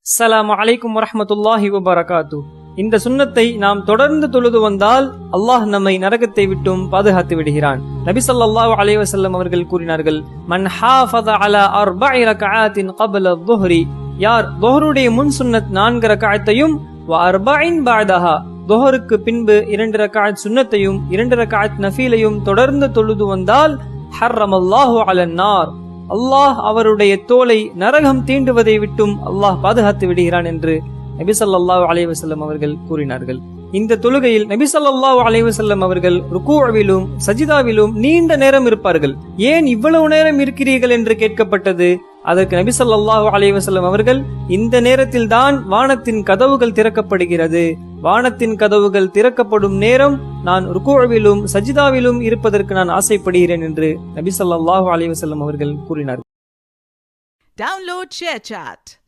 அஸ்ஸலாமு அலைக்கும் வரஹ்மத்துல்லாஹி வபரகாத்து. இந்த சுன்னத்தை நாம் தொடர்ந்து தொழுது வந்தால் அல்லாஹ் நம்மை நரகத்தை விட்டும் பாதுகாத்து விடுகிறான். நபி ஸல்லல்லாஹு அலைஹி வஸல்லம் அவர்கள் கூறினார்கள், மன் ஹாஃபத அலா அர்பஇ ரக்அத்தின் قبل الظهر, யார் ظஹருடைய முன் சுன்னத் 4 ரக்அத்தையும் வ அர்பஇன் பஅதஹா, ظஹருக்கு பின்பு 2 ரக்அத் சுன்னத்தையும் 2 ரக்அத் நஃபீலையும் தொடர்ந்து தொழுது வந்தால் ஹர்ரமல்லாஹு அலன் நார், அல்லாஹ் அவருடைய தோலை நரகம் தீண்டுவதை விட்டும் அல்லாஹ் பாதுகாத்து விடுகிறான் என்று நபி ஸல்லல்லாஹு அலைஹி வஸல்லம் அவர்கள் கூறினார்கள். இந்த தொழுகையில் நபி ஸல்லல்லாஹு அலைஹி வஸல்லம் அவர்கள் ருக்கூவிலும் சஜிதாவிலும் நீண்ட நேரம் இருப்பார்கள். ஏன் இவ்வளவு நேரம் இருக்கிறீர்கள் என்று கேட்கப்பட்டது. அதற்கு நபி ஸல்லல்லாஹு அலைஹி வஸல்லம் அவர்கள், இந்த நேரத்தில் தான் வானத்தின் கதவுகள் திறக்கப்படுகிறது, வானத்தின் கதவுகள் திறக்கப்படும் நேரம் நான் ருக்கூவிலும் சஜிதாவிலும் இருப்பதற்கு நான் ஆசைப்படுகிறேன் என்று நபி ஸல்லல்லாஹு அலைஹி வஸல்லம் அவர்கள் கூறினார்கள். Download ShareChat.